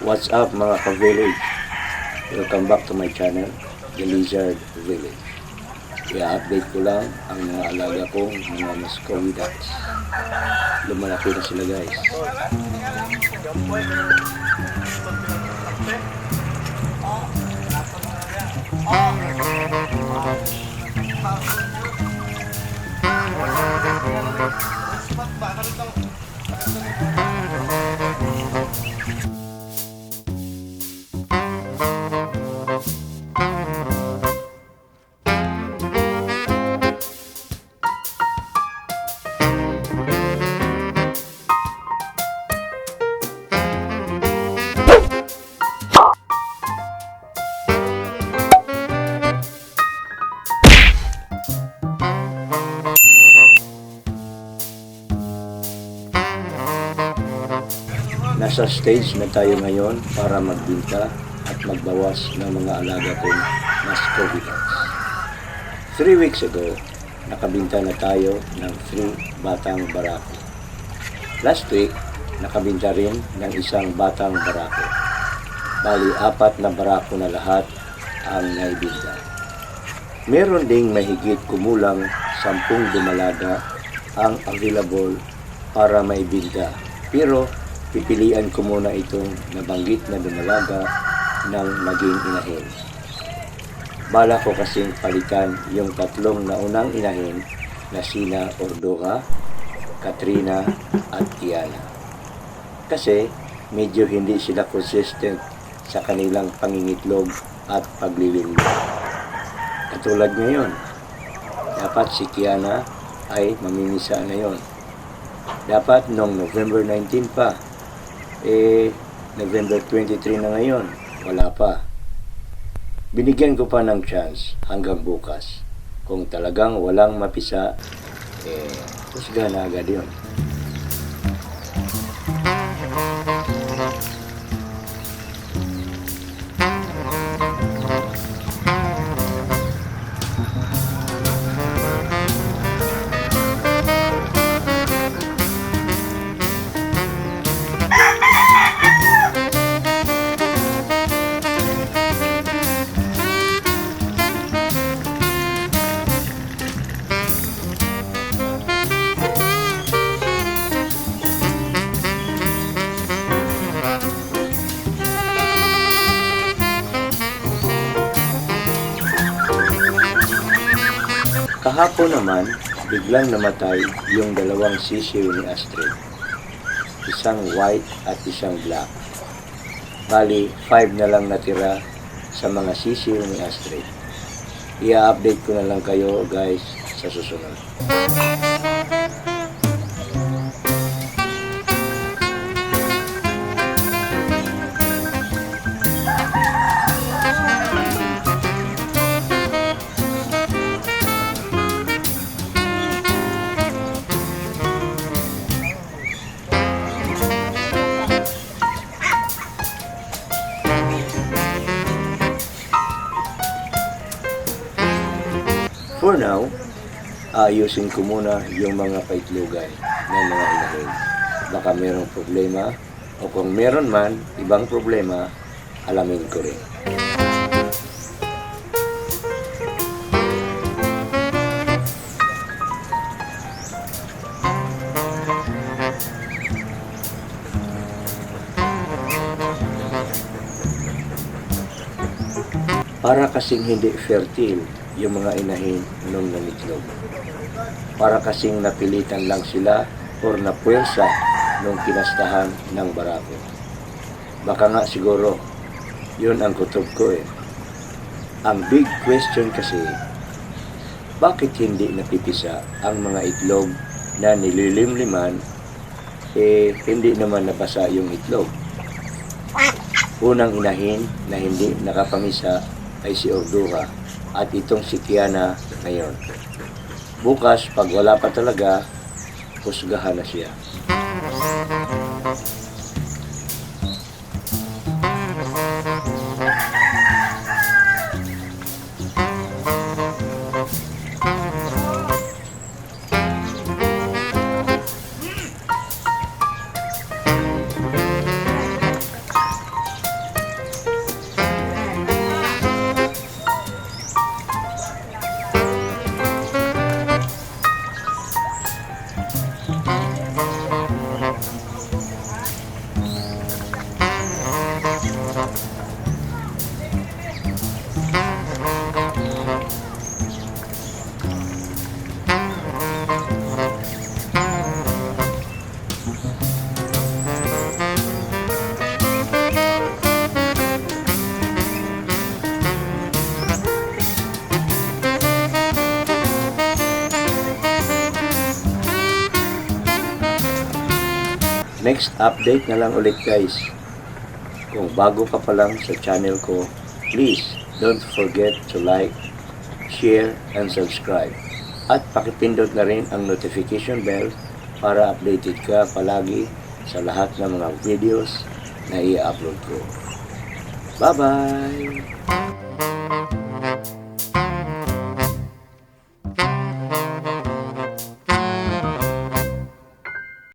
What's up mga ka-village? Welcome back to my channel, The Lizard Village. I-update ko lang ang mga alaga kong mga Muscovy ducks. Lumalaki na sila guys. Nasa stage na tayo ngayon para magbinta at magbawas ng mga alaga kong Muscovy ducks. 3 weeks ago, nakabinta na tayo ng 3 batang barako. Last week, nakabinta rin ng isang batang barako. Bali, 4 na barako na lahat ang naibinta. Meron ding mahigit kumulang 10 dumalaga ang available para maibinta. Pero, pipilian ko muna itong nabanggit na dumalaga ng naging inahin. Bala ko kasing palitan yung 3 naunang inahin na sina Ordoga, Katrina at Kiana. Kasi medyo hindi sila consistent sa kanilang pangingitlog at paglilinglo. Katulad ngayon, dapat si Kiana ay mamimisa na yon. Dapat noong November 19 pa, November 23 na ngayon, wala pa. Binigyan ko pa ng chance hanggang bukas. Kung talagang walang mapisa, husga na agad yun. Kahapon naman, biglang namatay yung 2 sisiw ni Astrid. Isang white at isang black. Bali, 5 na lang natira sa mga sisiw ni Astrid. I-update ko na lang kayo guys sa susunod. For now, ayusin ko muna yung mga paitlugan ng mga inahin. Baka merong problema o kung meron man ibang problema, alamin ko rin. Para kasing hindi fertile yung mga inahin nung nangitlog. Para kasing napilitan lang sila or napuwersa nung kinastahan ng barako. Baka nga siguro, yun ang kutob ko eh. Ang big question kasi, bakit hindi napipisa ang mga itlog na nililimliman, hindi naman nabasa yung itlog? Unang inahin na hindi nakapamisa ay si Ordoga at itong si Kiana ngayon. Bukas, pag wala pa talaga, husgahan na siya. next update na lang ulit guys. Kung bago ka pa lang sa channel ko, please don't forget to like, share, and subscribe. At pakipindot na rin ang notification bell para updated ka palagi sa lahat ng mga videos na i-upload ko. Bye-bye!